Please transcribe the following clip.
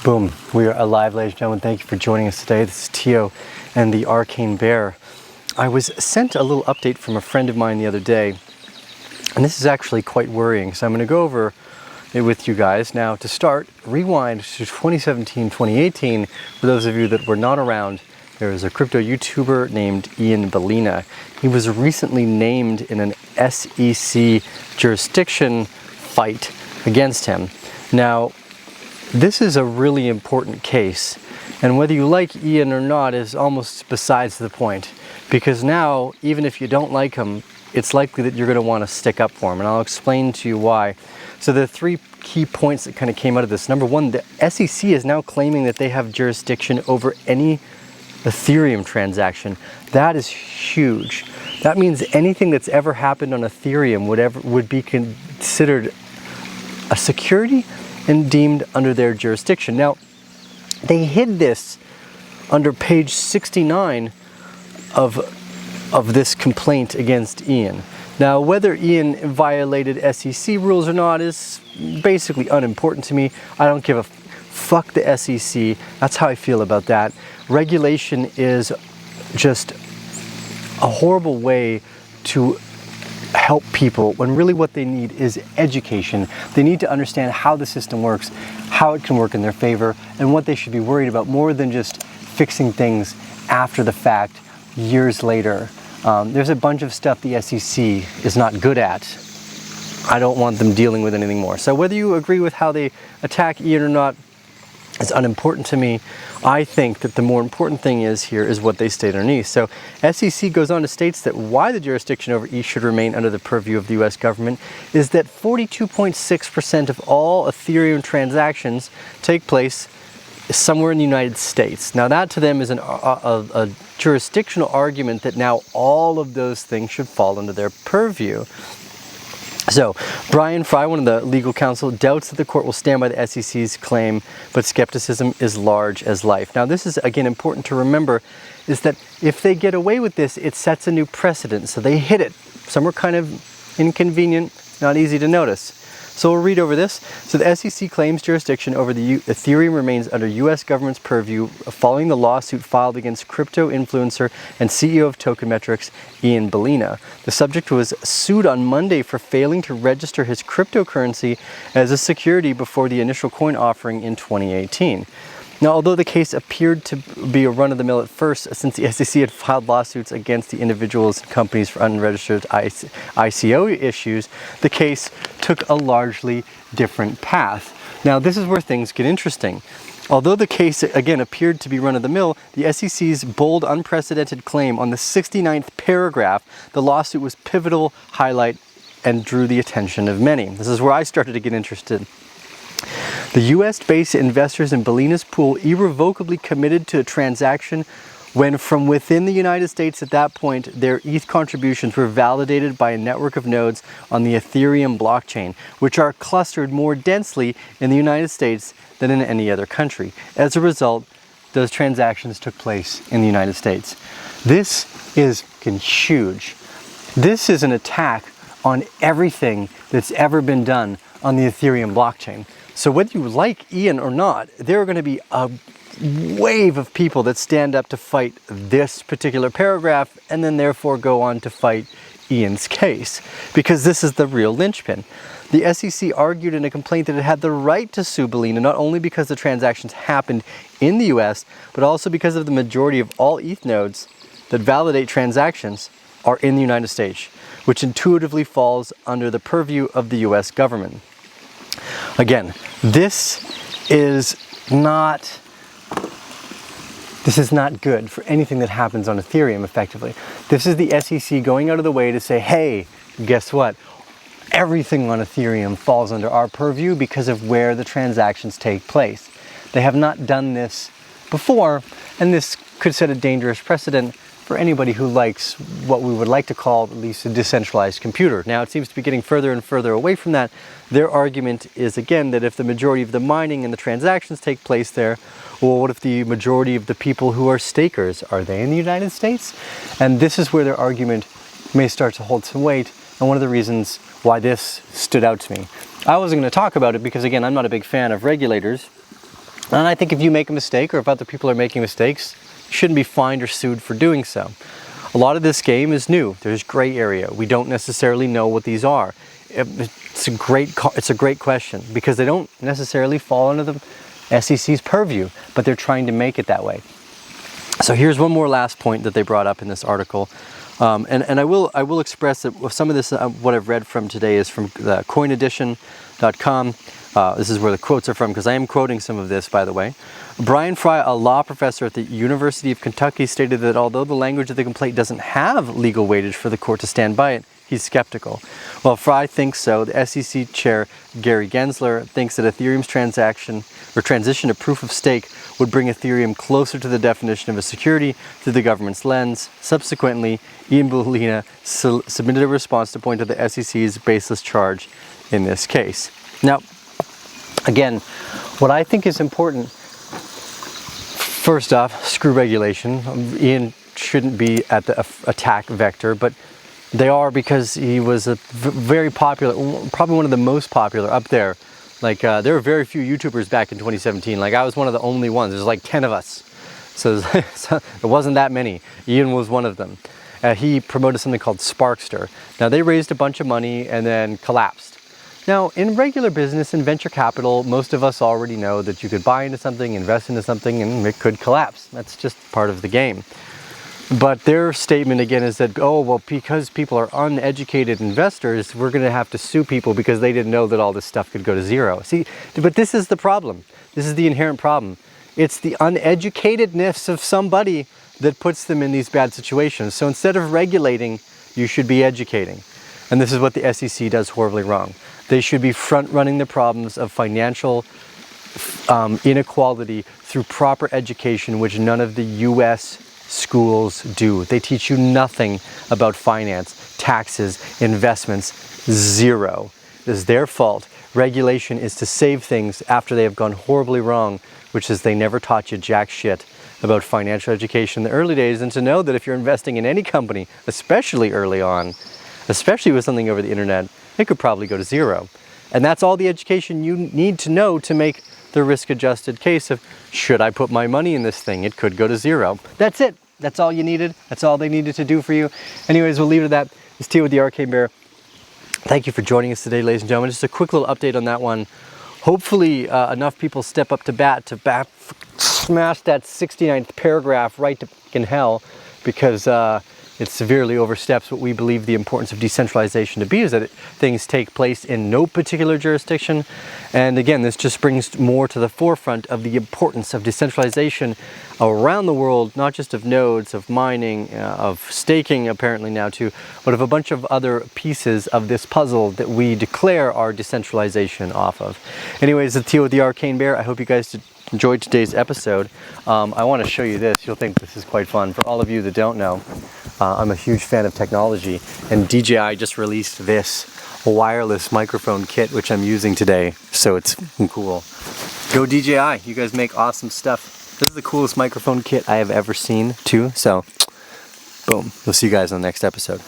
Boom, we are alive, ladies and gentlemen. Thank you for joining us today. This is Tio and the Arcane Bear. I was sent a little update from a friend of mine the other day, and this is actually quite worrying, so I'm going to go over it with you guys. Now, to start, rewind to 2017, 2018. For those of you that were not around, there was a crypto YouTuber named Ian Balina. He was recently named in an SEC jurisdiction fight against him. Now, this is a really important case, and whether you like Ian or not is almost besides the point, because now, even if you don't like him, it's likely that you're going to want to stick up for him, and I'll explain to you why. So the three key points that kind of came out of this. Number one, the SEC is now claiming that they have jurisdiction over any Ethereum transaction. That is huge. That means anything that's ever happened on Ethereum would be considered a security and deemed under their jurisdiction. Now, they hid this under page 69 of this complaint against Ian. Now, whether Ian violated SEC rules or not is basically unimportant to me. I don't give a fuck the SEC. That's how I feel about that. Regulation is just a horrible way to help people when really what they need is education. They need to understand how the system works, how it can work in their favor, and what they should be worried about more than just fixing things after the fact, years later. There's a bunch of stuff the SEC is not good at. I don't want them dealing with anything more. So whether you agree with how they attack Ian or not is unimportant to me. I think that the more important thing here is what they state underneath. So SEC goes on to states that why the jurisdiction over ETH should remain under the purview of the US government is that 42.6% of all Ethereum transactions take place somewhere in the United States. Now that to them is a jurisdictional argument that now all of those things should fall under their purview. So, Brian Fry, one of the legal counsel, doubts that the court will stand by the SEC's claim, but skepticism is large as life. Now, this is, again, important to remember, is that if they get away with this, it sets a new precedent. So they hit it. Some are kind of inconvenient, not easy to notice. So we'll read over this. So the SEC claims jurisdiction over the Ethereum remains under U.S. government's purview following the lawsuit filed against crypto influencer and CEO of Token Metrics, Ian Balina. The subject was sued on Monday for failing to register his cryptocurrency as a security before the initial coin offering in 2018. Now, although the case appeared to be a run-of-the-mill at first, since the SEC had filed lawsuits against the individuals and companies for unregistered ICO issues, the case took a largely different path. Now, this is where things get interesting. Although the case, again, appeared to be run-of-the-mill, the SEC's bold, unprecedented claim on the 69th paragraph, the lawsuit was pivotal, highlight, and drew the attention of many. This is where I started to get interested. The US-based investors in Balina's pool irrevocably committed to a transaction when from within the United States at that point, their ETH contributions were validated by a network of nodes on the Ethereum blockchain, which are clustered more densely in the United States than in any other country. As a result, those transactions took place in the United States. This is huge. This is an attack on everything that's ever been done on the Ethereum blockchain. So whether you like Ian or not, there are going to be a wave of people that stand up to fight this particular paragraph and then therefore go on to fight Ian's case, because this is the real linchpin. The SEC argued in a complaint that it had the right to sue Balina not only because the transactions happened in the US, but also because of the majority of all ETH nodes that validate transactions are in the United States, which intuitively falls under the purview of the US government. Again, this is not good for anything that happens on Ethereum, effectively. This is the SEC going out of the way to say, hey, guess what? Everything on Ethereum falls under our purview because of where the transactions take place. They have not done this before, and this could set a dangerous precedent for anybody who likes what we would like to call at least a decentralized computer. Now, it seems to be getting further and further away from that. Their argument is, again, that if the majority of the mining and the transactions take place there, well, what if the majority of the people who are stakers, are they in the United States? And this is where their argument may start to hold some weight, and one of the reasons why this stood out to me. I wasn't going to talk about it because, again, I'm not a big fan of regulators, And I think if you make a mistake, or if other people are making mistakes, you shouldn't be fined or sued for doing so. A lot of this game is new. There's gray area. We don't necessarily know what these are. It's a great question, because they don't necessarily fall under the SEC's purview, but they're trying to make it that way. So here's one more last point that they brought up in this article. And I will express that some of this, what I've read from today, is from the coinedition.com. This is where the quotes are from, because I am quoting some of this, by the way. Brian Fry, a law professor at the University of Kentucky, stated that although the language of the complaint doesn't have legal weightage for the court to stand by it, he's skeptical. Well, Fry thinks so. The SEC chair, Gary Gensler, thinks that Ethereum's transition to proof of stake would bring Ethereum closer to the definition of a security through the government's lens. Subsequently, Ian Balina submitted a response to point to the SEC's baseless charge in this case. Now, again, what I think is important, first off, screw regulation. Ian shouldn't be at the attack vector, but they are, because he was a very popular, probably one of the most popular up there. Like, there were very few YouTubers back in 2017. Like, I was one of the only ones. There's like 10 of us. So it wasn't that many. Ian was one of them. He promoted something called Sparkster. Now, they raised a bunch of money and then collapsed. Now, in regular business and venture capital, most of us already know that you could buy into something, invest into something, and it could collapse. That's just part of the game. But their statement again is that, oh, well, because people are uneducated investors, we're going to have to sue people because they didn't know that all this stuff could go to zero. See, but this is the problem. This is the inherent problem. It's the uneducatedness of somebody that puts them in these bad situations. So instead of regulating, you should be educating. And this is what the SEC does horribly wrong. They should be front-running the problems of financial inequality through proper education, which none of the U.S. schools do. They teach you nothing about finance, taxes, investments, zero. It is their fault. Regulation is to save things after they have gone horribly wrong, which is they never taught you jack shit about financial education in the early days, and to know that if you're investing in any company, especially early on, especially with something over the internet, it could probably go to zero. And that's all the education you need to know to make the risk-adjusted case of, should I put my money in this thing? It could go to zero. That's it. That's all you needed. That's all they needed to do for you. Anyways, we'll leave it at that. It's Tio with the Arcane Bear. Thank you for joining us today, ladies and gentlemen. Just a quick little update on that one. Hopefully enough people step up to bat to smash that 69th paragraph right to in hell, because it severely oversteps what we believe the importance of decentralization to be, is that things take place in no particular jurisdiction. And again, this just brings more to the forefront of the importance of decentralization around the world, not just of nodes, of mining, of staking apparently now too, but of a bunch of other pieces of this puzzle that we declare our decentralization off of. Anyways, it's Tio with the Arcane Bear. I hope you guys enjoyed today's episode. I want to show you this. You'll think this is quite fun. For all of you that don't know, I'm a huge fan of technology, and DJI just released this wireless microphone kit, which I'm using today, so it's cool. Go DJI, you guys make awesome stuff. This is the coolest microphone kit I have ever seen too, so boom. We'll see you guys on the next episode.